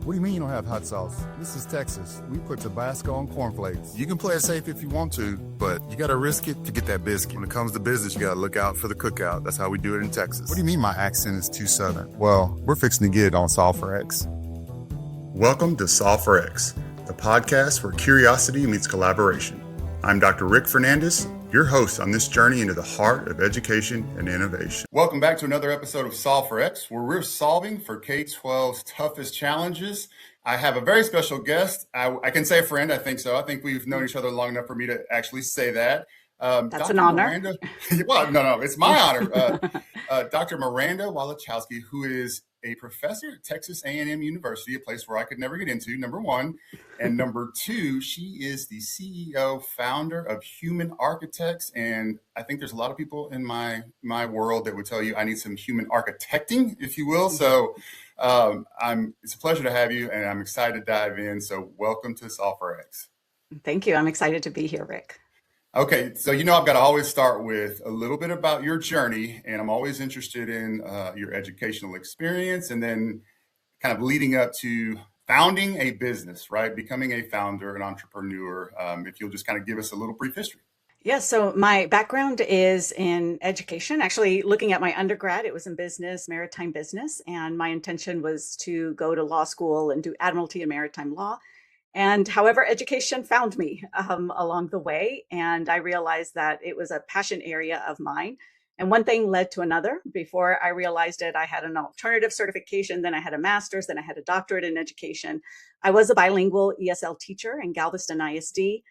What do you mean you don't have hot sauce? This is Texas. We put Tabasco on cornflakes. You can play it safe if you want to, but you gotta risk it to get that biscuit. When it comes to business, you gotta look out for the cookout. That's how we do it in Texas. What do you mean my accent is too southern? Well, we're fixing to get it on Solve for X. Welcome to Solve for X, the podcast where curiosity meets collaboration. I'm Dr. Rick Fernandez, your host on this journey into the heart of education and innovation. Welcome back to another episode of Solve for X, where we're solving for K-12's toughest challenges. I have a very special guest. I can say a friend, I think so. I think we've known each other long enough for me to actually say that. That's Dr. an honor. Miranda, well, no, it's my honor. Dr. Miranda Walichowski, who is a professor at Texas A&M University, a place where I could never get into, number one. And number two, she is the CEO, founder of Human Architects. And I think there's a lot of people in my world that would tell you I need some human architecting, if you will. So it's a pleasure to have you, and I'm excited to dive in. So welcome to Solve for X. Thank you. I'm excited to be here, Rick. Okay, so I've got to always start with a little bit about your journey, and I'm always interested in your educational experience and then kind of leading up to founding a business, right? Becoming a founder, an entrepreneur. If you'll just kind of give us a little brief history. Yeah, so my background is in education. Actually, looking at my undergrad, it was in business, maritime business, and my intention was to go to law school and do admiralty and maritime law. And however, education found me along the way, and I realized that it was a passion area of mine. And one thing led to another. Before I realized it, I had an alternative certification, then I had a master's, then I had a doctorate in education. I was a bilingual ESL teacher in Galveston ISD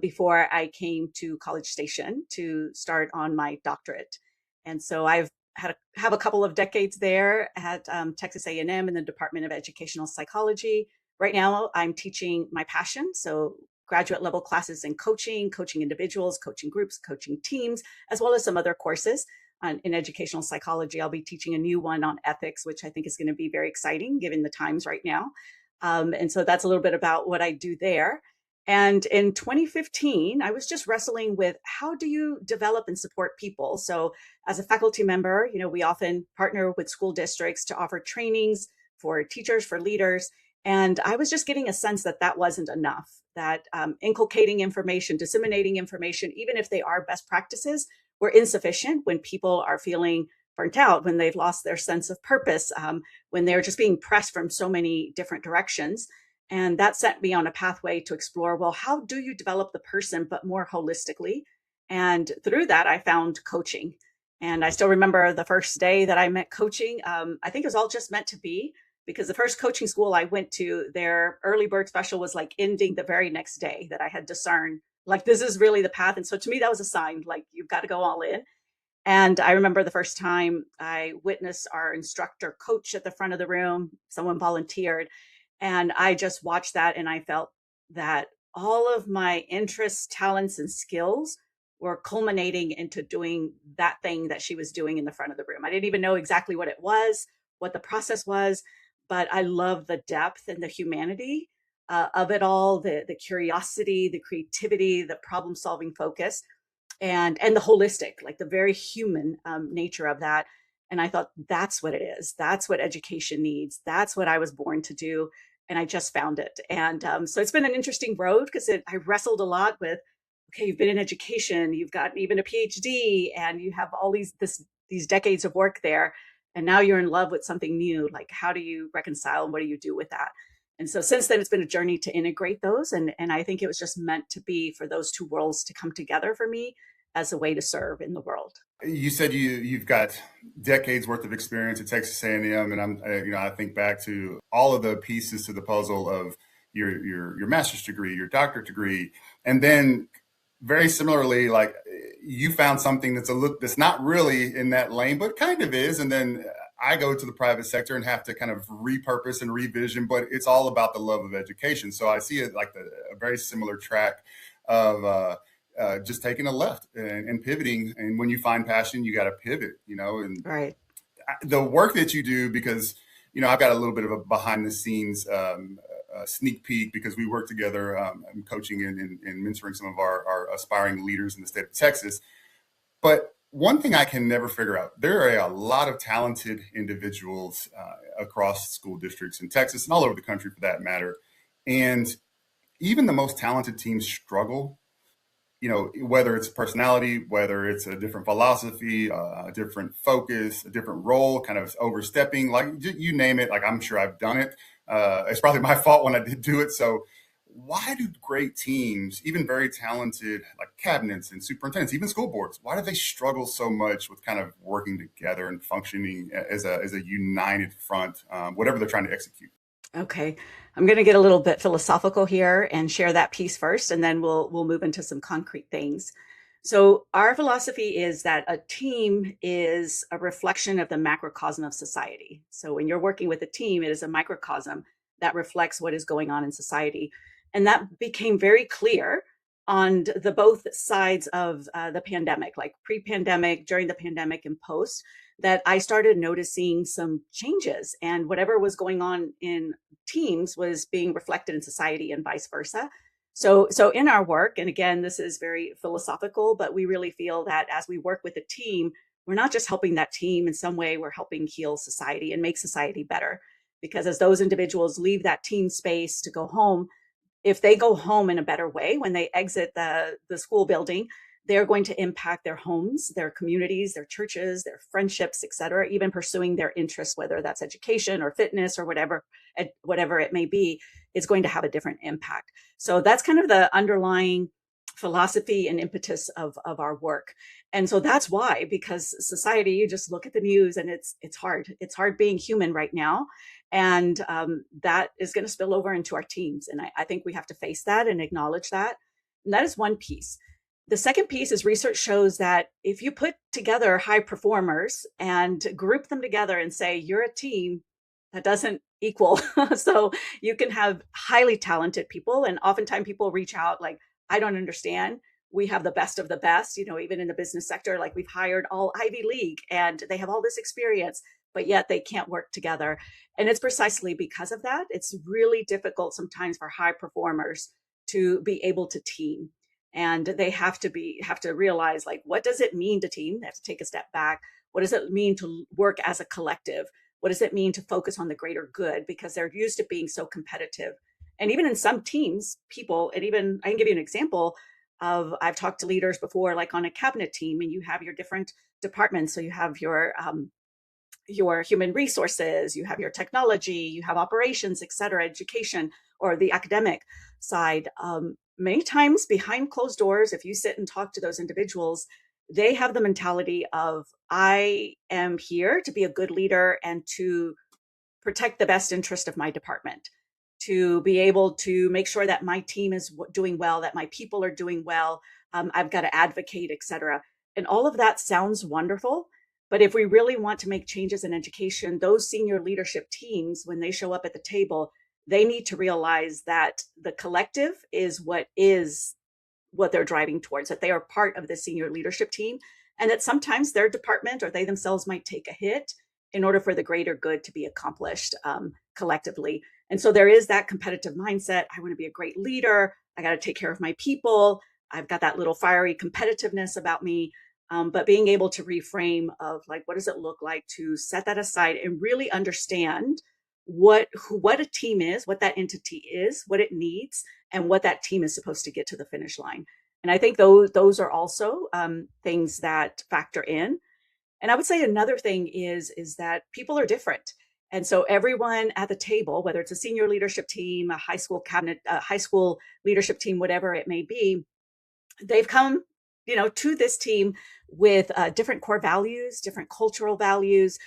before I came to College Station to start on my doctorate. And so I've have a couple of decades there at Texas A&M in the Department of Educational Psychology. Right now, I'm teaching my passion, so graduate level classes in coaching individuals, coaching groups, coaching teams, as well as some other courses in educational psychology. I'll be teaching a new one on ethics, which I think is going to be very exciting given the times right now. And so that's a little bit about what I do there. And in 2015, I was just wrestling with how do you develop and support people? So as a faculty member, we often partner with school districts to offer trainings for teachers, for leaders. And I was just getting a sense that that wasn't enough, that inculcating information, disseminating information, even if they are best practices, were insufficient when people are feeling burnt out, when they've lost their sense of purpose, when they're just being pressed from so many different directions. And that set me on a pathway to explore, well, how do you develop the person, but more holistically? And through that, I found coaching. And I still remember the first day that I met coaching. I think it was all just meant to be. Because the first coaching school I went to, their early bird special was like ending the very next day, that I had discerned, like, this is really the path. And so to me, that was a sign, like, you've got to go all in. And I remember the first time I witnessed our instructor coach at the front of the room, someone volunteered. And I just watched that, and I felt that all of my interests, talents, and skills were culminating into doing that thing that she was doing in the front of the room. I didn't even know exactly what it was, what the process was. But I love the depth and the humanity of it all, the curiosity, the creativity, the problem solving focus, and the holistic, like the very human nature of that. And I thought, that's what it is. That's what education needs. That's what I was born to do. And I just found it. And so it's been an interesting road because I wrestled a lot with, okay, you've been in education, you've got even a PhD, and you have all these decades of work there. And now you're in love with something new. Like, how do you reconcile and what do you do with that? And so since then, it's been a journey to integrate those. And I think it was just meant to be for those two worlds to come together for me as a way to serve in the world. You said you've got decades worth of experience at Texas A&M, and I think back to all of the pieces to the puzzle of your master's degree, your doctorate degree, and then very similarly, like, you found something that's not really in that lane, but kind of is. And then I go to the private sector and have to kind of repurpose and revision, but it's all about the love of education. So I see it like a very similar track of just taking a left and pivoting. And when you find passion, you got to pivot, and right. The work that you do, because, I've got a little bit of a behind the scenes sneak peek because we work together coaching and mentoring some of our aspiring leaders in the state of Texas. But one thing I can never figure out, there are a lot of talented individuals across school districts in Texas and all over the country for that matter. And even the most talented teams struggle, whether it's personality, whether it's a different philosophy, a different focus, a different role, kind of overstepping, like you name it. Like, I'm sure I've done it. It's probably my fault when I did do it. So why do great teams, even very talented, like cabinets and superintendents, even school boards, why do they struggle so much with kind of working together and functioning as a united front, whatever they're trying to execute? Okay. I'm going to get a little bit philosophical here and share that piece first, and then we'll move into some concrete things. So our philosophy is that a team is a reflection of the macrocosm of society. So when you're working with a team, it is a microcosm that reflects what is going on in society. And that became very clear on the both sides of the pandemic, like pre-pandemic, during the pandemic, and post, that I started noticing some changes, and whatever was going on in teams was being reflected in society and vice versa. So in our work, and again, this is very philosophical, but we really feel that as we work with a team, we're not just helping that team in some way, we're helping heal society and make society better. Because as those individuals leave that team space to go home, if they go home in a better way when they exit the school building, they're going to impact their homes, their communities, their churches, their friendships, et cetera, even pursuing their interests, whether that's education or fitness or whatever it may be, is going to have a different impact. So that's kind of the underlying philosophy and impetus of our work. And so that's why, because society, you just look at the news and it's hard. It's hard being human right now. And that is going to spill over into our teams. And I think we have to face that and acknowledge that. And that is one piece. The second piece is research shows that if you put together high performers and group them together and say, you're a team, that doesn't equal. So you can have highly talented people. And oftentimes people reach out like, I don't understand. We have the best of the best, even in the business sector, like we've hired all Ivy League and they have all this experience, but yet they can't work together. And it's precisely because of that. It's really difficult sometimes for high performers to be able to team. And they have to realize, like, what does it mean to team? They have to take a step back. What does it mean to work as a collective? What does it mean to focus on the greater good? Because they're used to being so competitive. And even in some teams, people, and even I can give you an example of, I've talked to leaders before, like on a cabinet team, and you have your different departments. So you have your human resources, you have your technology, you have operations, et cetera, education, or the academic side. Many times behind closed doors, if you sit and talk to those individuals, they have the mentality of, I am here to be a good leader and to protect the best interest of my department, to be able to make sure that my team is doing well, that my people are doing well. I've got to advocate, et cetera. And all of that sounds wonderful. But if we really want to make changes in education, those senior leadership teams, when they show up at the table, they need to realize that the collective is what they're driving towards, that they are part of the senior leadership team, and that sometimes their department or they themselves might take a hit in order for the greater good to be accomplished collectively. And so there is that competitive mindset. I want to be a great leader. I got to take care of my people. I've got that little fiery competitiveness about me. But being able to reframe of, like, what does it look like to set that aside and really understand what a team is, what that entity is, what it needs, and what that team is supposed to get to the finish line. And I think those are also things that factor in. And I would say another thing is that people are different. And so everyone at the table, whether it's a senior leadership team, a high school cabinet, a high school leadership team, whatever it may be, they've come, to this team with different core values, different cultural values,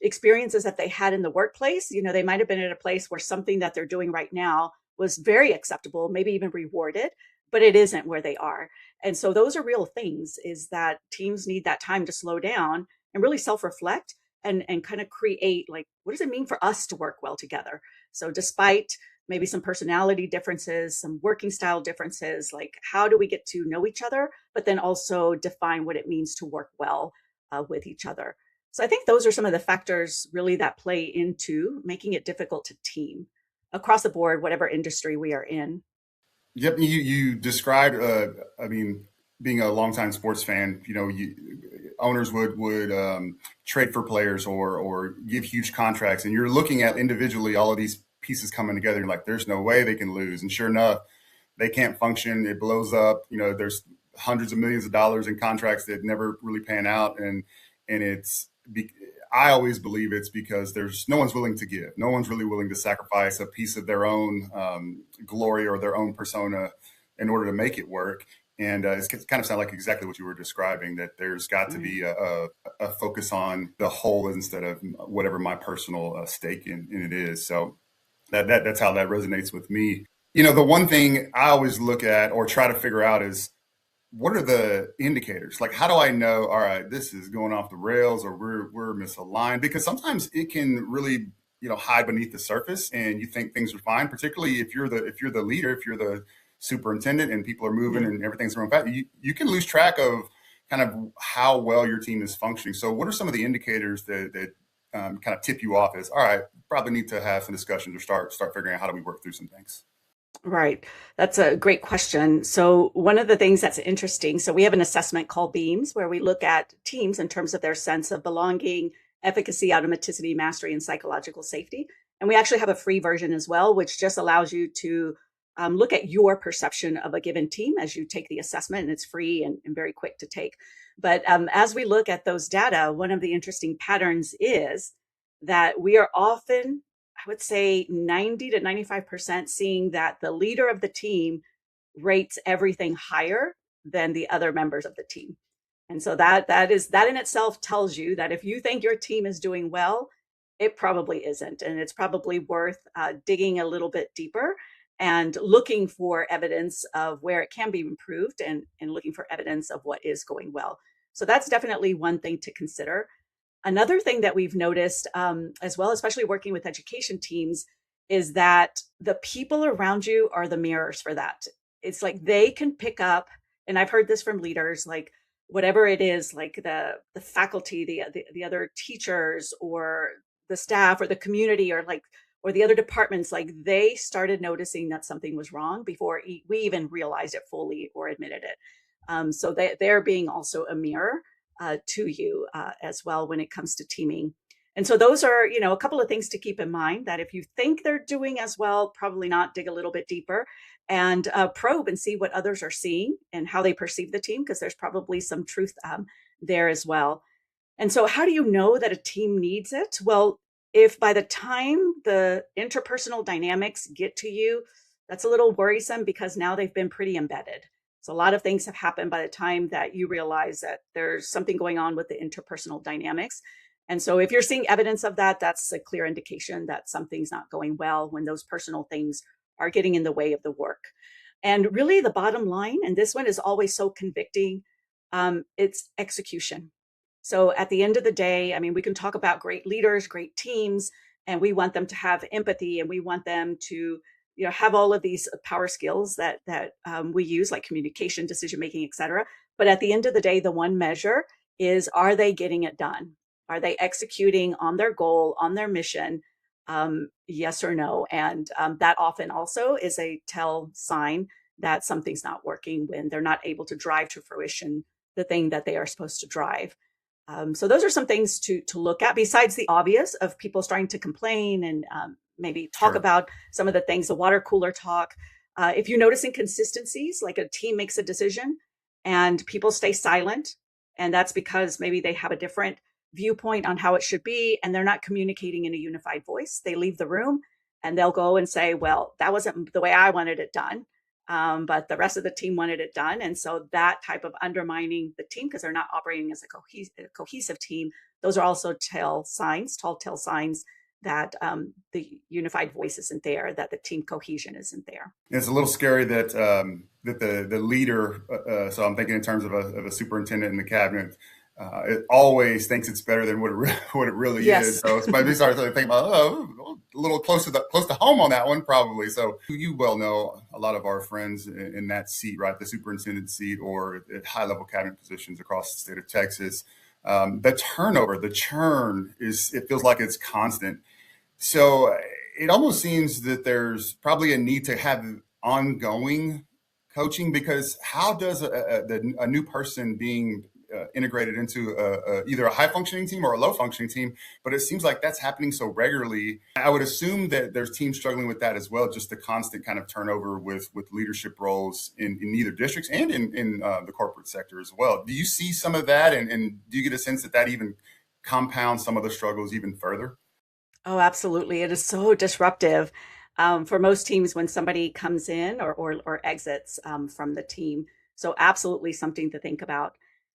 experiences that they had in the workplace. They might have been at a place where something that they're doing right now was very acceptable, maybe even rewarded, but it isn't where they are. And so those are real things, is that teams need that time to slow down and really self-reflect and kind of create, like, what does it mean for us to work well together? So despite maybe some personality differences, some working style differences, like, how do we get to know each other, but then also define what it means to work well with each other? So I think those are some of the factors really that play into making it difficult to team across the board, whatever industry we are in. Yep, you described, I mean, being a longtime sports fan, owners would trade for players or give huge contracts, and you're looking at individually all of these pieces coming together. You're like, there's no way they can lose, and sure enough, they can't function. It blows up. There's hundreds of millions of dollars in contracts that never really pan out, and I always believe it's because there's no one's willing to give. No one's really willing to sacrifice a piece of their own glory or their own persona in order to make it work. And it's kind of sound like exactly what you were describing, that there's got to be a focus on the whole instead of whatever my personal stake in it is. So that's how that resonates with me. The one thing I always look at or try to figure out is, what are the indicators? Like, how do I know, all right, this is going off the rails or we're misaligned? Because sometimes it can really, hide beneath the surface and you think things are fine, particularly if you're the leader, if you're the superintendent and people are moving and everything's going fast, you can lose track of kind of how well your team is functioning. So what are some of the indicators that kind of tip you off as, all right, probably need to have some discussions or start figuring out how do we work through some things? Right. That's a great question. So one of the things that's interesting, so we have an assessment called BEAMS, where we look at teams in terms of their sense of belonging, efficacy, automaticity, mastery, and psychological safety. And we actually have a free version as well, which just allows you to look at your perception of a given team as you take the assessment, and it's free and very quick to take. But as we look at those data, one of the interesting patterns is that we are often, I would say 90 to 95% seeing that the leader of the team rates everything higher than the other members of the team. And so that in itself tells you that if you think your team is doing well, it probably isn't. And it's probably worth digging a little bit deeper and looking for evidence of where it can be improved and looking for evidence of what is going well. So that's definitely one thing to consider. Another thing that we've noticed as well, especially working with education teams, is that the people around you are the mirrors for that. It's like they can pick up, and I've heard this from leaders, like whatever it is, like the faculty, the other teachers or the staff or the community or the other departments, like they started noticing that something was wrong before we even realized it fully or admitted it. So they're being also a mirror to you as well when it comes to teaming. And so those are, a couple of things to keep in mind, that if you think they're doing as well, probably not, dig a little bit deeper and probe and see what others are seeing and how they perceive the team, because there's probably some truth there as well. And so how do you know that a team needs it? Well, if by the time the interpersonal dynamics get to you, that's a little worrisome because now they've been pretty embedded. So a lot of things have happened by the time that you realize that there's something going on with the interpersonal dynamics. And so if you're seeing evidence of that, that's a clear indication that something's not going well when those personal things are getting in the way of the work. And really the bottom line, and this one is always so convicting, it's execution. So at the end of the day, I mean, we can talk about great leaders, great teams, and we want them to have empathy and we want them to have all of these power skills that we use, like communication, decision making, et cetera. But at the end of the day, the one measure is, are they getting it done? Are they executing on their goal, on their mission? Yes or no? And that often also is a tell sign that something's not working when they're not able to drive to fruition the thing that they are supposed to drive. So those are some things to look at, besides the obvious of people starting to complain and maybe talk about some of the things, the water cooler talk. If you notice inconsistencies, like a team makes a decision and people stay silent, and that's because maybe they have a different viewpoint on how it should be, and they're not communicating in a unified voice. They leave the room and they'll go and say, well, that wasn't the way I wanted it done. But the rest of the team wanted it done. And so that type of undermining the team, because they're not operating as a cohesive team, those are also tall tell signs that the unified voice isn't there, that the team cohesion isn't there. It's a little scary that the leader, so I'm thinking in terms of a superintendent in the cabinet, it always thinks it's better than what it really is. So it's maybe start to think about, a little close to home on that one, probably. So you well know a lot of our friends in that seat, right? The superintendent seat or at high level cabinet positions across the state of Texas. The turnover, the churn it feels like it's constant. So it almost seems that there's probably a need to have ongoing coaching? Because how does a new person being integrated into either a high functioning team or a low functioning team? But it seems like that's happening so regularly. I would assume that there's teams struggling with that as well, just the constant kind of turnover with leadership roles in either districts and in the corporate sector as well. Do you see some of that? And do you get a sense that that even compounds some of the struggles even further? Oh, absolutely. It is so disruptive for most teams when somebody comes in or exits from the team. So, absolutely something to think about.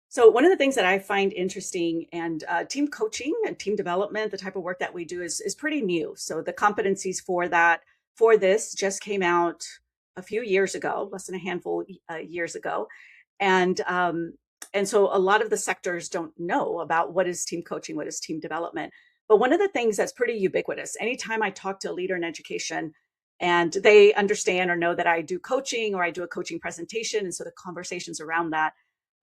So, one of the things that I find interesting and team coaching and team development, the type of work that we do is pretty new. So, the competencies for this just came out a few years ago, less than a handful years ago, and so a lot of the sectors don't know about what is team coaching, what is team development. But one of the things that's pretty ubiquitous, anytime I talk to a leader in education and they understand or know that I do coaching or I do a coaching presentation, and so the conversations around that,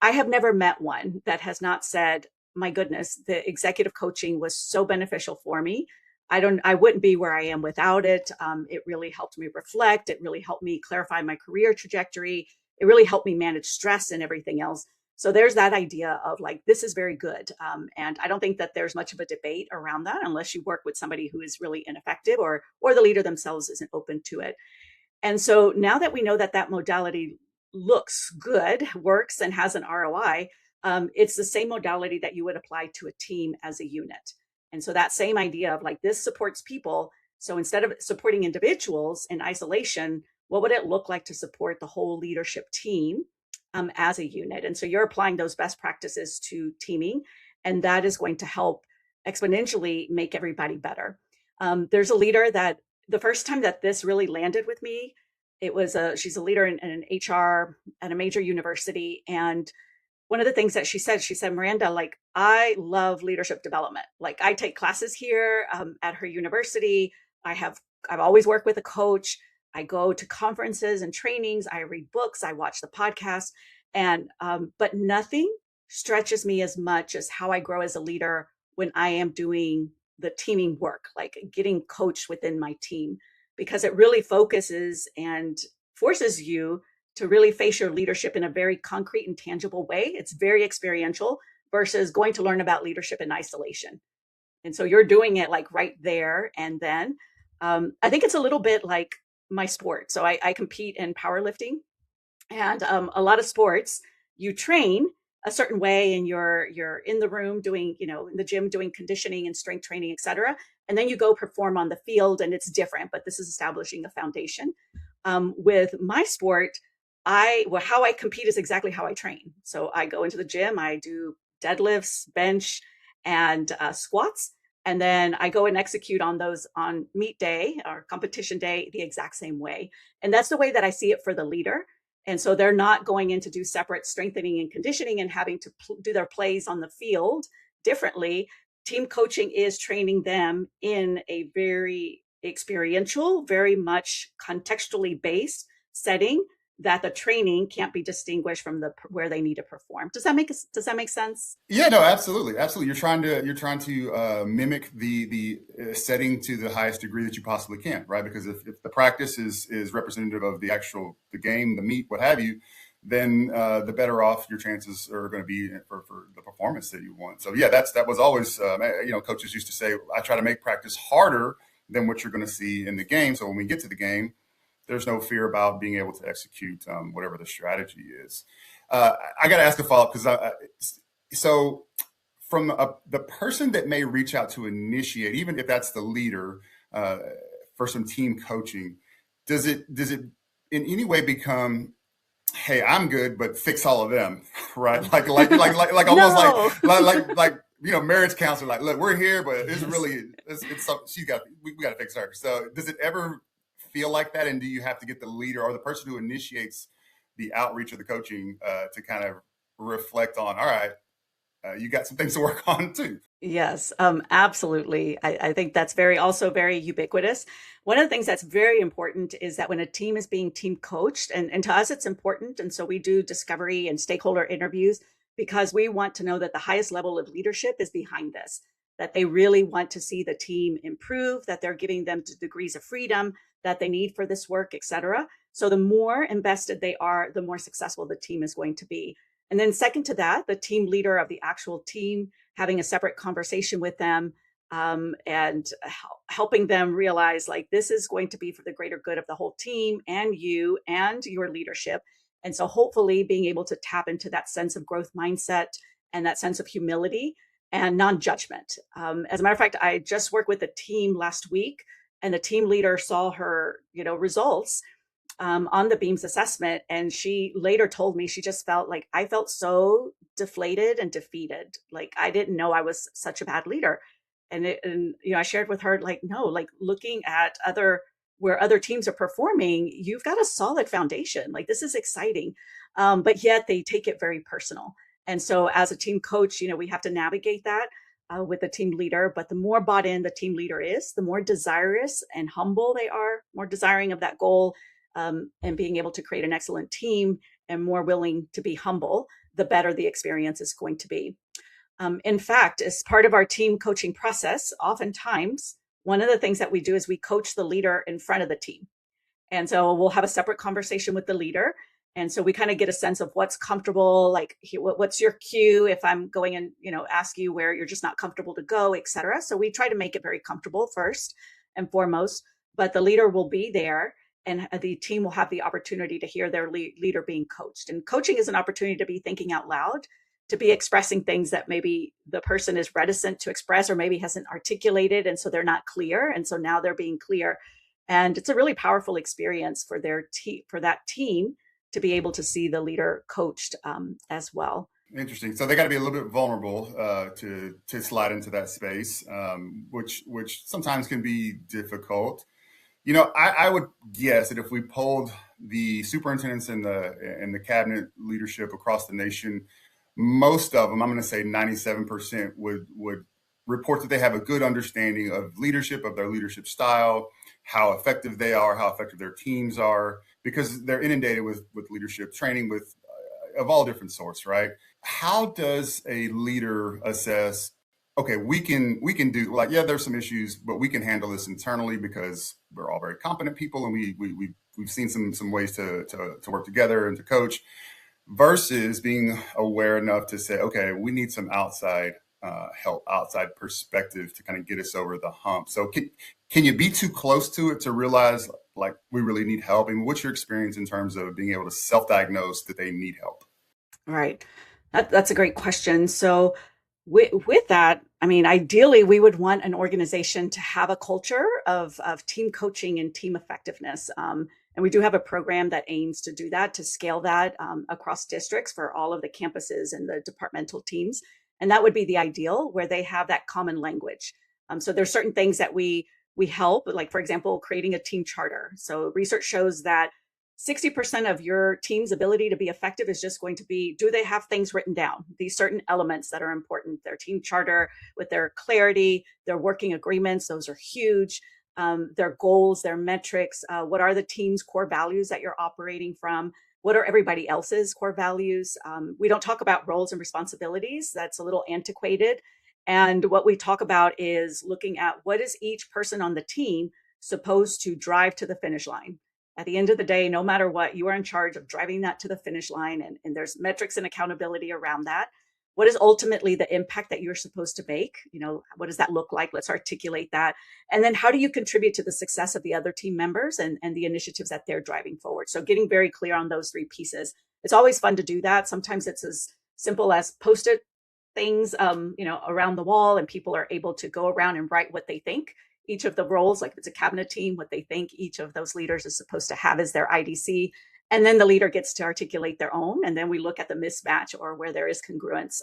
I have never met one that has not said, my goodness, the executive coaching was so beneficial for me. I wouldn't be where I am without it. It really helped me reflect. It really helped me clarify my career trajectory. It really helped me manage stress and everything else. So there's that idea of like, this is very good. And I don't think that there's much of a debate around that unless you work with somebody who is really ineffective or the leader themselves isn't open to it. And so now that we know that that modality looks good, works, and has an ROI, it's the same modality that you would apply to a team as a unit. And so that same idea of like this supports people. So instead of supporting individuals in isolation, what would it look like to support the whole leadership team as a unit? And so you're applying those best practices to teaming, and that is going to help exponentially make everybody better. There's a leader that the first time that this really landed with me, she's a leader in an HR at a major university. And one of the things that she said, Miranda, like, I love leadership development. Like, I take classes here at her university. I've always worked with a coach. I go to conferences and trainings. I read books. I watch the podcast, and but nothing stretches me as much as how I grow as a leader when I am doing the teaming work, like getting coached within my team, because it really focuses and forces you to really face your leadership in a very concrete and tangible way. It's very experiential versus going to learn about leadership in isolation. And so you're doing it like right there. And then I think it's a little bit like my sport. So I compete in powerlifting, and a lot of sports, you train a certain way, and you're in the room doing, in the gym doing conditioning and strength training, et cetera. And then you go perform on the field, and it's different, but this is establishing a foundation. With my sport, how I compete is exactly how I train. So I go into the gym, I do deadlifts, bench, and squats. And then I go and execute on those on meet day or competition day the exact same way. And that's the way that I see it for the leader. And so they're not going in to do separate strengthening and conditioning and having to do their plays on the field differently. Team coaching is training them in a very experiential, very much contextually based setting, that the training can't be distinguished from where they need to perform. Does that make sense? Yeah, no, absolutely, absolutely. You're trying to mimic the setting to the highest degree that you possibly can, right? Because if the practice is representative of the game, the meet, what have you, then the better off your chances are going to be for the performance that you want. So yeah, that was always coaches used to say, I try to make practice harder than what you're going to see in the game. So when we get to the game, there's no fear about being able to execute whatever the strategy is. I got to ask a follow-up because so from the person that may reach out to initiate, even if that's the leader for some team coaching, does it in any way become, hey, I'm good, but fix all of them, right? Like almost No. like marriage counselor, like, look, we're here, but it's Yes. really it's something we got to fix her. So does it ever feel like that, and do you have to get the leader or the person who initiates the outreach or the coaching to kind of reflect on, all right, you got some things to work on too? Yes, absolutely. I think that's also very ubiquitous. One of the things that's very important is that when a team is being team coached, and to us it's important, and so we do discovery and stakeholder interviews because we want to know that the highest level of leadership is behind this. that they really want to see the team improve, that they're giving them degrees of freedom that they need for this work, et cetera. So the more invested they are, the more successful the team is going to be. And then second to that, the team leader of the actual team, having a separate conversation with them, and helping them realize like this is going to be for the greater good of the whole team and you and your leadership. And so hopefully being able to tap into that sense of growth mindset and that sense of humility and non-judgment. As a matter of fact, I just worked with a team last week, and the team leader saw her, results on the Beams assessment. And she later told me she just felt like I felt so deflated and defeated. Like I didn't know I was such a bad leader. And I shared with her, like, no, like looking at where other teams are performing, you've got a solid foundation. Like this is exciting. But yet they take it very personal. And so as a team coach, we have to navigate that with the team leader. But the more bought in the team leader is, the more desirous and humble they are, more desiring of that goal, and being able to create an excellent team and more willing to be humble, the better the experience is going to be. In fact, as part of our team coaching process, oftentimes one of the things that we do is we coach the leader in front of the team. And so we'll have a separate conversation with the leader. And so we kind of get a sense of what's comfortable, like what's your cue if I'm going and, ask you where you're just not comfortable to go, et cetera. So we try to make it very comfortable first and foremost, but the leader will be there and the team will have the opportunity to hear their leader being coached. And coaching is an opportunity to be thinking out loud, to be expressing things that maybe the person is reticent to express or maybe hasn't articulated. And so they're not clear. And so now they're being clear. And it's a really powerful experience for for that team to be able to see the leader coached as well. Interesting. So they got to be a little bit vulnerable to slide into that space, which sometimes can be difficult. I would guess that if we polled the superintendents and the cabinet leadership across the nation, most of them, I'm going to say 97%, would report that they have a good understanding of leadership, of their leadership style, how effective they are, how effective their teams are, because they're inundated with leadership training of all different sorts, right? How does a leader assess, okay, we can do, like, yeah, there's some issues, but we can handle this internally because we're all very competent people and we've seen some ways to work together and to coach, versus being aware enough to say, okay, we need some outside help, outside perspective to kind of get us over the hump. So can you be too close to it to realize like we really need help? I mean, what's your experience in terms of being able to self-diagnose that they need help? Right. That's a great question. So with that, I mean, ideally, we would want an organization to have a culture of team coaching and team effectiveness. And we do have a program that aims to do that, to scale that across districts for all of the campuses and the departmental teams. And that would be the ideal, where they have that common language. So there's certain things that we help, like, for example, creating a team charter. So research shows that 60% of your team's ability to be effective is just going to be, do they have things written down? These certain elements that are important, their team charter with their clarity, their working agreements, those are huge. Their goals, their metrics, what are the team's core values that you're operating from? What are everybody else's core values? We don't talk about roles and responsibilities. That's a little antiquated. And what we talk about is looking at what is each person on the team supposed to drive to the finish line. At the end of the day, no matter what, you are in charge of driving that to the finish line. And there's metrics and accountability around that. What is ultimately the impact that you're supposed to make? What does that look like? Let's articulate that. And then how do you contribute to the success of the other team members and the initiatives that they're driving forward? So getting very clear on those three pieces. It's always fun to do that. Sometimes it's as simple as post-it things, around the wall, and people are able to go around and write what they think each of the roles, like if it's a cabinet team, what they think each of those leaders is supposed to have as their IDC. And then the leader gets to articulate their own. And then we look at the mismatch or where there is congruence,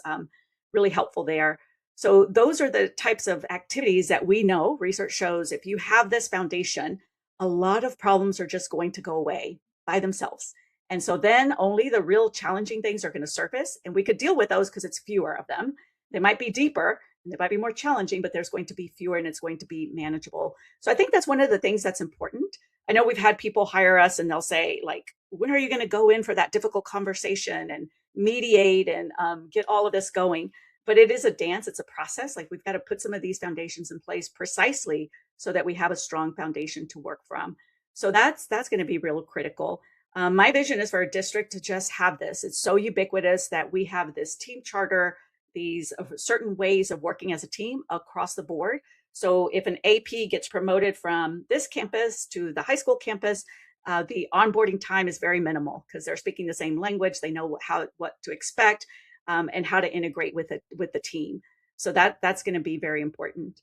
really helpful there. So those are the types of activities that we know research shows if you have this foundation, a lot of problems are just going to go away by themselves. And so then only the real challenging things are going to surface, and we could deal with those because it's fewer of them. They might be deeper and they might be more challenging, but there's going to be fewer and it's going to be manageable. So I think that's one of the things that's important. I know we've had people hire us and they'll say, like, when are you going to go in for that difficult conversation and mediate and get all of this going? but it is a dance. It's a process. Like we've got to put some of these foundations in place precisely so that we have a strong foundation to work from. So that's going to be real critical. My vision is for a district to just have this. It's so ubiquitous that we have this team charter, these certain ways of working as a team across the board. So if an AP gets promoted from this campus to the high school campus, the onboarding time is very minimal because they're speaking the same language. They know what to expect, and how to integrate with the team. So that's going to be very important.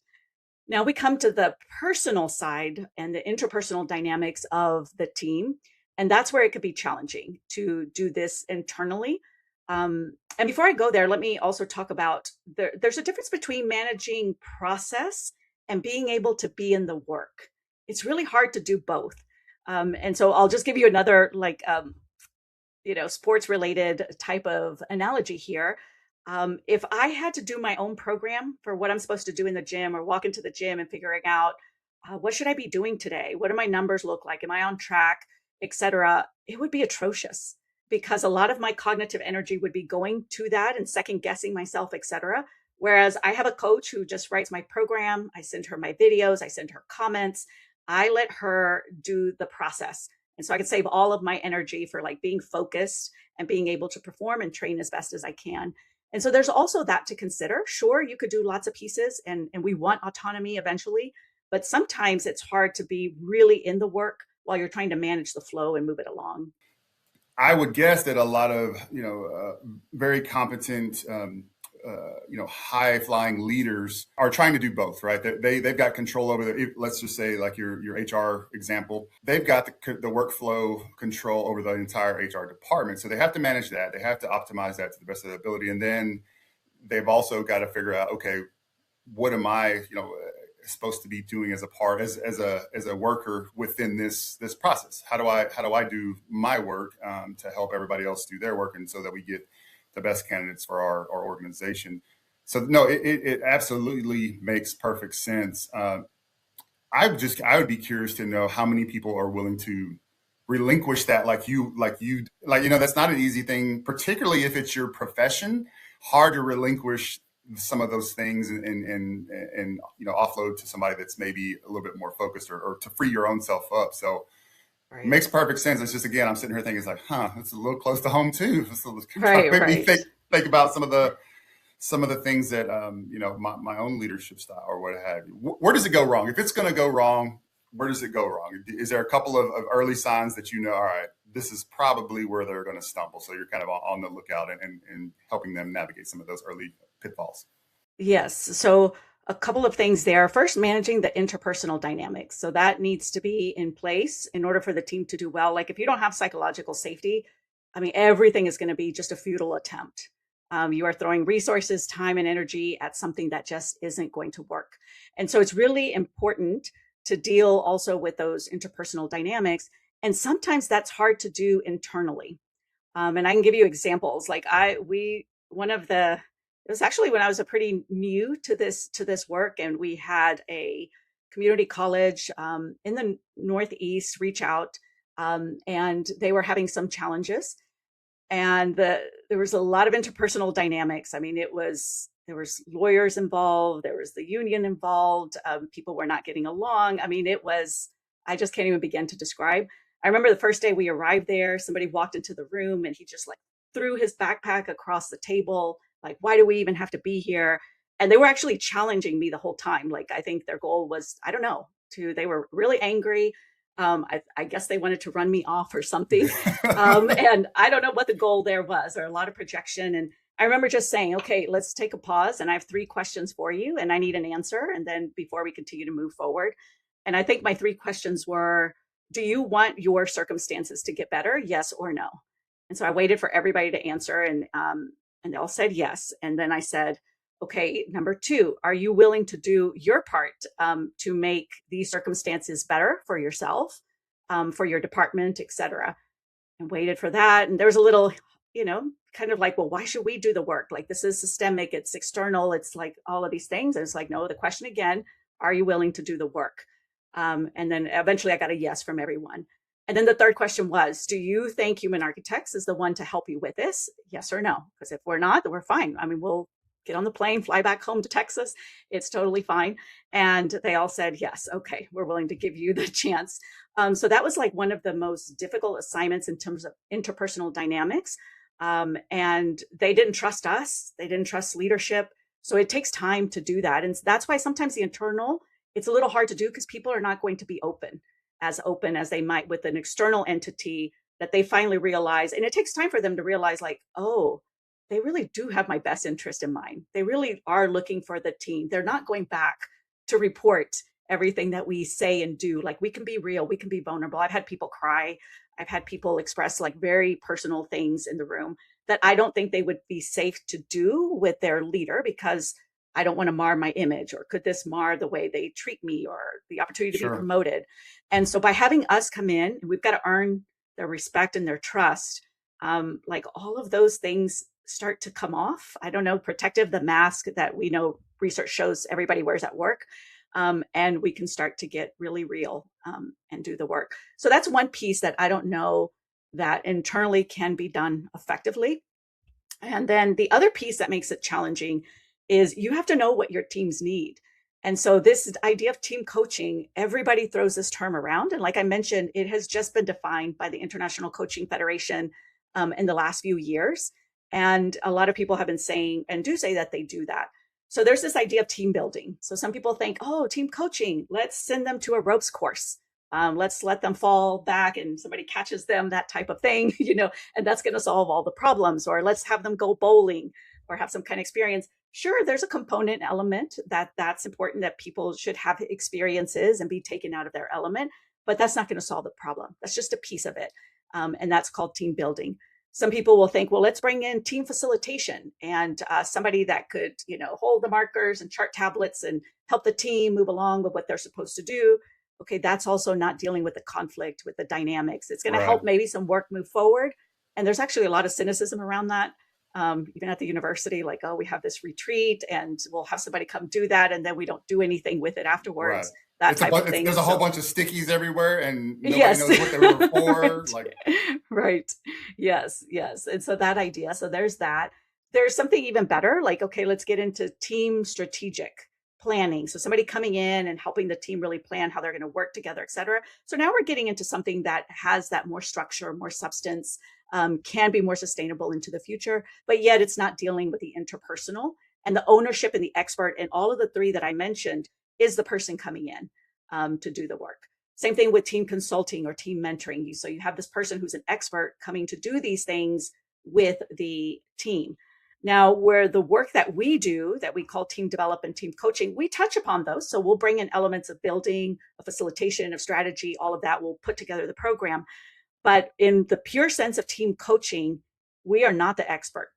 Now we come to the personal side and the interpersonal dynamics of the team. And that's where it could be challenging to do this internally. And before I go there, let me also talk about there's a difference between managing process and being able to be in the work. It's really hard to do both. And so I'll just give you another sports related type of analogy here. If I had to do my own program for what I'm supposed to do in the gym or walk into the gym and figuring out what should I be doing today? What do my numbers look like? Am I on track, etc.? It would be atrocious because a lot of my cognitive energy would be going to that and second guessing myself, etc. Whereas I have a coach who just writes my program. I send her my videos. I send her comments. I let her do the process. And so I can save all of my energy for like being focused and being able to perform and train as best as I can. And so there's also that to consider. Sure, you could do lots of pieces and we want autonomy eventually, but sometimes it's hard to be really in the work while you're trying to manage the flow and move it along. I would guess that a lot of, very competent, high flying leaders are trying to do both, right? They've got control over let's just say like your HR example, they've got the workflow control over the entire HR department. So they have to manage that. They have to optimize that to the best of their ability. And then they've also got to figure out, okay, what am I, supposed to be doing as a part as a worker within this process? How do I do my work to help everybody else do their work, and so that we get the best candidates for our organization? So no, it absolutely makes perfect sense. I would be curious to know how many people are willing to relinquish that, that's not an easy thing, particularly if it's your profession. Hard to relinquish some of those things and offload to somebody that's maybe a little bit more focused or to free your own self up. So right. It makes perfect sense. It's just, again, I'm sitting here thinking, it's like, it's a little cose to home too. So right. Me think about some of the things that my own leadership style or what have you. Where does it go wrong? If it's going to go wrong, where does it go wrong? Is there a couple of early signs that all right, this is probably where they're going to stumble? So you're kind of on the lookout and helping them navigate some of those early pitfalls. Yes. So a couple of things there. First, managing the interpersonal dynamics. So that needs to be in place in order for the team to do well. Like if you don't have psychological safety, everything is going to be just a futile attempt. You are throwing resources, time, and energy at something that just isn't going to work. And so it's really important to deal also with those interpersonal dynamics. And sometimes that's hard to do internally. And I can give you examples. It was actually when I was pretty new to this work, and we had a community college in the Northeast reach out, and they were having some challenges, and there was a lot of interpersonal dynamics. There was lawyers involved, there was the union involved, people were not getting along. I just can't even begin to describe. I remember the first day we arrived there, somebody walked into the room and he just like threw his backpack across the table. Like, why do we even have to be here? And they were actually challenging me the whole time. Like, I think their goal was, I don't know, they were really angry. I guess they wanted to run me off or something. And I don't know what the goal there was, or a lot of projection. And I remember just saying, okay, let's take a pause. And I have 3 questions for you and I need an answer. And then before we continue to move forward. And I think my 3 questions were, do you want your circumstances to get better? Yes or no? And so I waited for everybody to answer, and they all said yes. And then I said, okay, number 2, are you willing to do your part to make these circumstances better for yourself, for your department, et cetera? And waited for that. And there was a little, kind of like, well, why should we do the work? Like, this is systemic, it's external, it's like all of these things. And it's like, no, the question again, are you willing to do the work? And then eventually I got a yes from everyone. And then the 3rd question was, do you think Human Architects is the one to help you with this? Yes or no? Because if we're not, then we're fine. We'll get on the plane, fly back home to Texas. It's totally fine. And they all said, yes, okay, we're willing to give you the chance. So that was like one of the most difficult assignments in terms of interpersonal dynamics. And they didn't trust us. They didn't trust leadership. So it takes time to do that. And that's why sometimes the internal, it's a little hard to do because people are not going to be open as they might with an external entity that they finally realize. And it takes time for them to realize like, oh, they really do have my best interest in mind. They really are looking for the team. They're not going back to report everything that we say and do. Like we can be real, we can be vulnerable. I've had people cry. I've had people express like very personal things in the room that I don't think they would be safe to do with their leader because I don't want to mar my image, or could this mar the way they treat me or the opportunity to be promoted? And so by having us come in, we've got to earn their respect and their trust. Like all of those things start to come off. I don't know, protective, the mask that we know research shows everybody wears at work. And we can start to get really real and do the work. So that's one piece that I don't know that internally can be done effectively. And then the other piece that makes it challenging is you have to know what your teams need. And so this idea of team coaching, everybody throws this term around. And like I mentioned, it has just been defined by the International Coaching Federation in the last few years. And a lot of people have been saying and do say that they do that. So there's this idea of team building. So some people think, oh, team coaching, let's send them to a ropes course. Let's let them fall back and somebody catches them, that type of thing, and that's going to solve all the problems. Or let's have them go bowling or have some kind of experience. Sure, there's a component element that's important, that people should have experiences and be taken out of their element, but that's not going to solve the problem. That's just a piece of it. And that's called team building. Some people will think, well, let's bring in team facilitation and somebody that could, hold the markers and chart tablets and help the team move along with what they're supposed to do. Okay, that's also not dealing with the conflict, with the dynamics. It's going to help maybe some work move forward. And there's actually a lot of cynicism around that. Even at the university, like, oh, we have this retreat and we'll have somebody come do that. And then we don't do anything with it afterwards. That type of thing. There's a whole bunch of stickies everywhere and nobody knows what they were for. Right. Yes. And so that idea, so there's that. There's something even better, like, okay, let's get into team strategic planning. So somebody coming in and helping the team really plan how they're going to work together, et cetera. So now we're getting into something that has that more structure, more substance, can be more sustainable into the future, but yet it's not dealing with the interpersonal and the ownership and the expert. And all of the three that I mentioned is the person coming in to do the work. Same thing with team consulting or team mentoring. So you have this person who's an expert coming to do these things with the team. Now, where the work that we do, that we call team development, team coaching, we touch upon those. So we'll bring in elements of building, of facilitation, of strategy, all of that. We'll put together the program. But in the pure sense of team coaching, we are not the expert.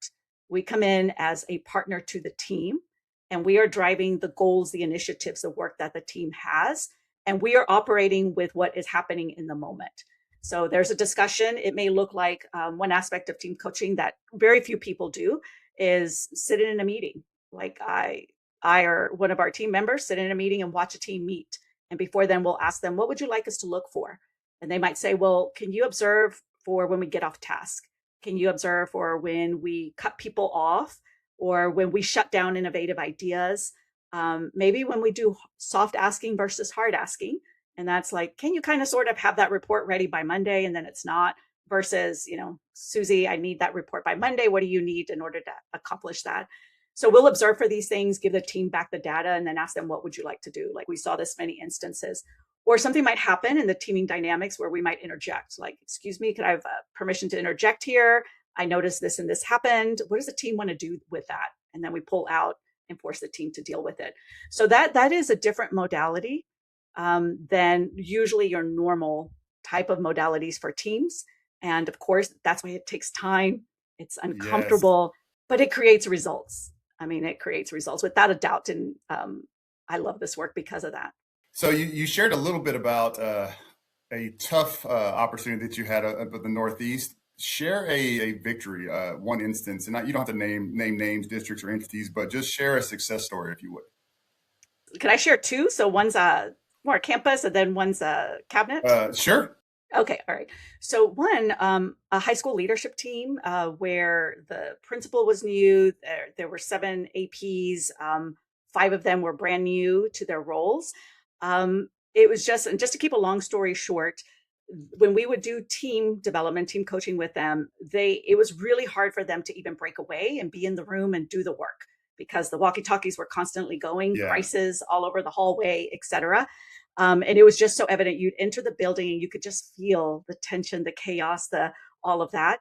We come in as a partner to the team, and we are driving the goals, the initiatives, the work that the team has. And we are operating with what is happening in the moment. So there's a discussion. It may look like one aspect of team coaching that very few people do is sit in a meeting. Like I or one of our team members sit in a meeting and watch a team meet. And before then, we'll ask them, what would you like us to look for? And they might say, well, can you observe for when we get off task? Can you observe for when we cut people off or when we shut down innovative ideas? Maybe when we do soft asking versus hard asking. And that's like, can you kind of sort of have that report ready by Monday and then it's not? Versus, Susie, I need that report by Monday. What do you need in order to accomplish that? So we'll observe for these things, give the team back the data, and then ask them, what would you like to do? Like we saw this many instances. Or something might happen in the teaming dynamics where we might interject, like, excuse me, could I have permission to interject here? I noticed this and this happened. What does the team want to do with that? And then we pull out and force the team to deal with it. So that is a different modality than usually your normal type of modalities for teams. And of course, that's why it takes time. It's uncomfortable, but it creates results. I mean, it creates results without a doubt. And I love this work because of that. So you shared a little bit about a tough opportunity that you had up at the Northeast. Share a victory, one instance, and you don't have to name names, districts, or entities, but just share a success story if you would. Can I share two? So one's more campus, and then one's cabinet. Sure. Okay, all right. So one, a high school leadership team where the principal was new. There were seven APs. Five of them were brand new to their roles. It was just, and just to keep a long story short, when we would do team development, team coaching with them, it was really hard for them to even break away and be in the room and do the work because the walkie-talkies were constantly going, Yeah. crisis all over the hallway, etc. And it was just so evident. You'd enter the building and you could just feel the tension, the chaos, the all of that.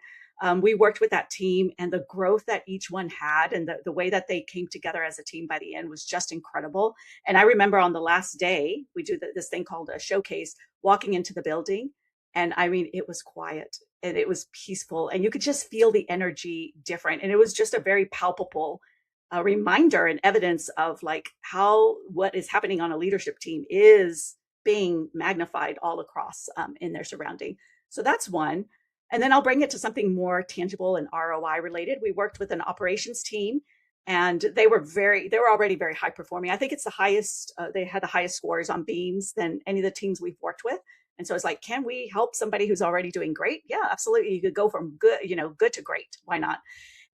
We worked with that team, and the growth that each one had and the way that they came together as a team by the end was just incredible. And I remember on the last day, we do this thing called a showcase, walking into the building. And I mean, it was quiet and it was peaceful, and you could just feel the energy different. And it was just a very palpable reminder and evidence of like how what is happening on a leadership team is being magnified all across in their surrounding. So that's one. And then I'll bring it to something more tangible and ROI related. We worked with an operations team, and they were already very high performing. I think it's the highest, they had the highest scores on beams than any of the teams we've worked with. And so it's like, can we help somebody who's already doing great? Yeah, absolutely. You could go from good, good to great. Why not?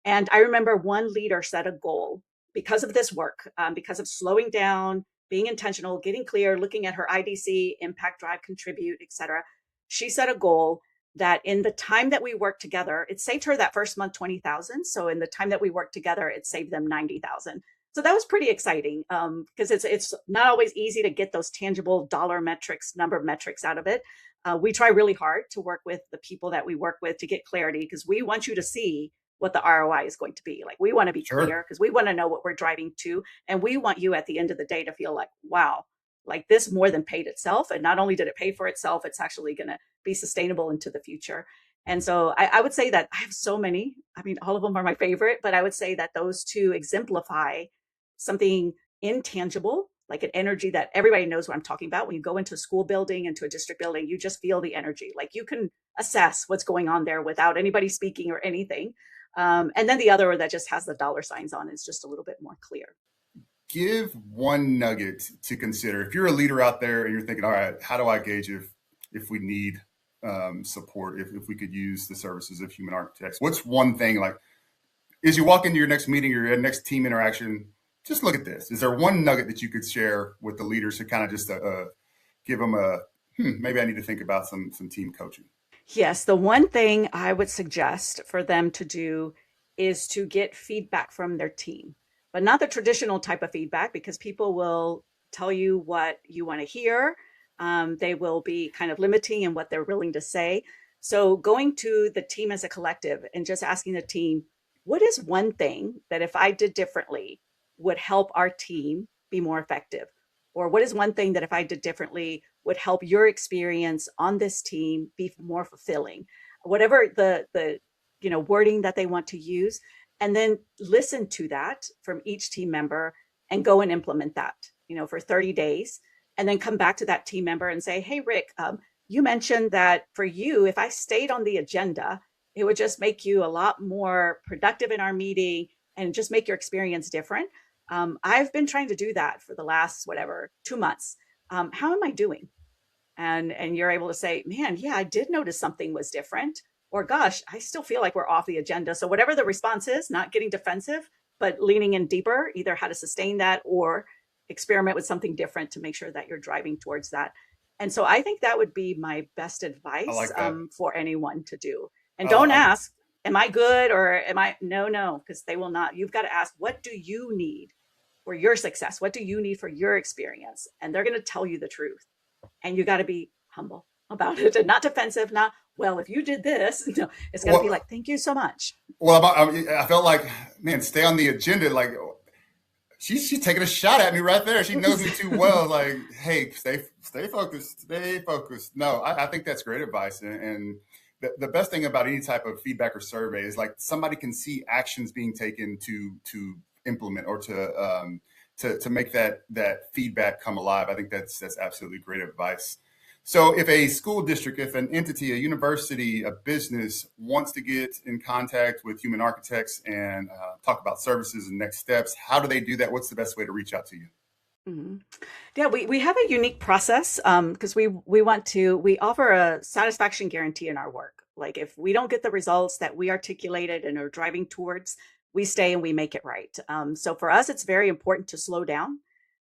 And I remember one leader set a goal because of this work, because of slowing down, being intentional, getting clear, looking at her IDC, impact, drive, contribute, etc. She set a goal that in the time that we worked together, it saved her that first month 20,000. So in the time that we worked together, it saved them 90,000. So that was pretty exciting because it's not always easy to get those tangible dollar metrics, number of metrics out of it. We try really hard to work with the people that we work with to get clarity because we want you to see what the ROI is going to be. Like we want to be Sure. clear because we want to know what we're driving to. And we want you at the end of the day to feel like, wow, like this more than paid itself. And not only did it pay for itself, it's actually going to be sustainable into the future. And so I would say that I have so many. I mean, all of them are my favorite, but I would say that those two exemplify something intangible, like an energy that everybody knows what I'm talking about. When you go into a school building, into a district building, you just feel the energy. Like you can assess what's going on there without anybody speaking or anything. And then the other that just has the dollar signs on is just a little bit more clear. Give one nugget to consider. If you're a leader out there and you're thinking, all right, how do I gauge if we need support, if we could use the services of human architects? What's one thing, like, as you walk into your next meeting or your next team interaction, just look at this. Is there one nugget that you could share with the leaders to kind of just give them maybe I need to think about some team coaching? Yes, the one thing I would suggest for them to do is to get feedback from their team, but not the traditional type of feedback because people will tell you what you want to hear. They will be kind of limiting in what they're willing to say. So going to the team as a collective and just asking the team, what is one thing that if I did differently would help our team be more effective? Or what is one thing that if I did differently would help your experience on this team be more fulfilling? Whatever the wording that they want to use, and then listen to that from each team member and go and implement that, for 30 days, and then come back to that team member and say, hey, Rick, you mentioned that for you, if I stayed on the agenda, it would just make you a lot more productive in our meeting and just make your experience different. I've been trying to do that for the last, 2 months. How am I doing? And you're able to say, man, yeah, I did notice something was different. Or gosh, I still feel like we're off the agenda. So whatever the response is, not getting defensive, but leaning in deeper, either how to sustain that or experiment with something different to make sure that you're driving towards that. And so I think that would be my best advice I like that. for anyone to do. And don't ask, am I good or am I? No, because they will not. You've got to ask, what do you need for your success? What do you need for your experience? And they're going to tell you the truth. And you got to be humble about it and not defensive, not, well, if you did this, no, it's got to be like, thank you so much. Well, I felt like, man, stay on the agenda. Like she's taking a shot at me right there. She knows me too well. Like, hey, stay focused, stay focused. No, I think that's great advice. And the best thing about any type of feedback or survey is like somebody can see actions being taken to implement or to make that feedback come alive. I think that's absolutely great advice. So if a school district, if an entity, a university, a business wants to get in contact with human architects and talk about services and next steps, how do they do that? What's the best way to reach out to you? Mhm. Yeah, we have a unique process because we offer a satisfaction guarantee in our work. Like if we don't get the results that we articulated and are driving towards, we stay and we make it right. So for us, it's very important to slow down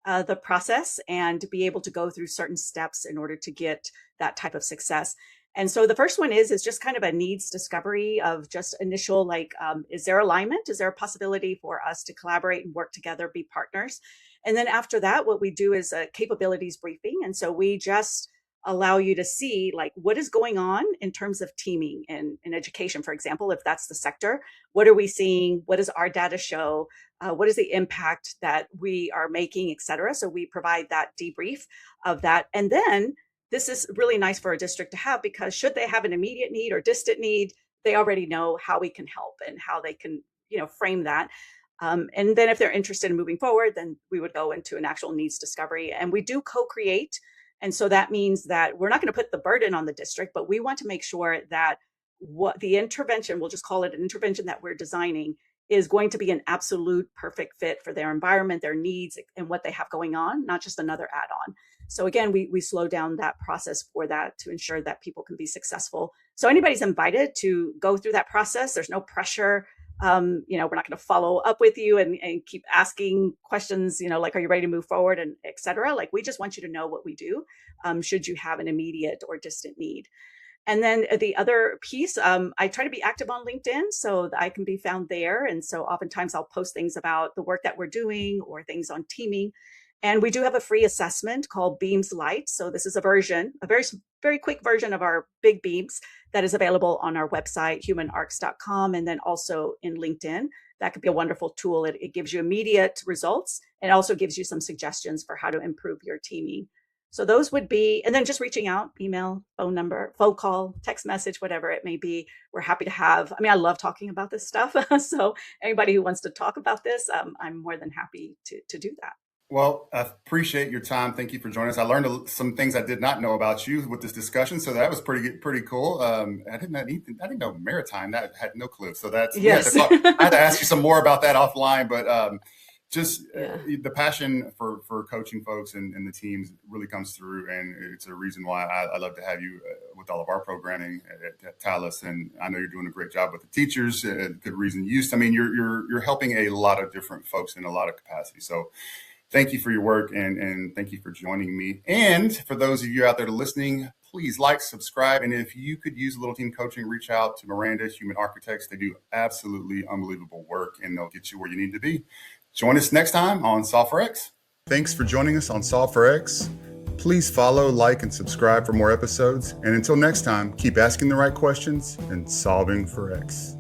the process and to be able to go through certain steps in order to get that type of success. And so the first one is just kind of a needs discovery of just initial like, is there alignment? Is there a possibility for us to collaborate and work together, be partners? And then after that, what we do is a capabilities briefing. And so we just allow you to see like what is going on in terms of teaming in education, for example, if that's the sector, what are we seeing? What does our data show? What is the impact that we are making, et cetera? So we provide that debrief of that. And then this is really nice for a district to have because should they have an immediate need or distant need, they already know how we can help and how they can, frame that. And then if they're interested in moving forward, then we would go into an actual needs discovery and we do co-create. And so that means that we're not going to put the burden on the district, but we want to make sure that what the intervention, we'll just call it an intervention that we're designing, is going to be an absolute perfect fit for their environment, their needs, and what they have going on, not just another add-on. So again, we slow down that process for that to ensure that people can be successful. So anybody's invited to go through that process. There's no pressure. We're not going to follow up with you and keep asking questions, like, are you ready to move forward and et cetera? Like, we just want you to know what we do, should you have an immediate or distant need. And then the other piece, I try to be active on LinkedIn so that I can be found there. And so oftentimes I'll post things about the work that we're doing or things on teaming. And we do have a free assessment called Beams Light. So this is a version, a very, very quick version of our big beams that is available on our website, humanarcs.com, and then also in LinkedIn. That could be a wonderful tool. It gives you immediate results and also gives you some suggestions for how to improve your teaming. So those would be, and then just reaching out, email, phone number, phone call, text message, whatever it may be. We're happy to have, I love talking about this stuff. So anybody who wants to talk about this, I'm more than happy to do that. Well, I appreciate your time. Thank you for joining us. I learned some things I did not know about you with this discussion, so that was pretty cool. I didn't know maritime. That had no clue. So that's Yes. I had to ask you some more about that offline. But the passion for coaching folks and the teams really comes through, and it's a reason why I love to have you with all of our programming at Talus. And I know you're doing a great job with the teachers. Good reason used. You're helping a lot of different folks in a lot of capacities. So. Thank you for your work and thank you for joining me. And for those of you out there listening, please like, subscribe. And if you could use a little team coaching, reach out to Miranda, Human Architects. They do absolutely unbelievable work and they'll get you where you need to be. Join us next time on Solve for X. Thanks for joining us on Solve for X. Please follow, like, and subscribe for more episodes. And until next time, keep asking the right questions and solving for X.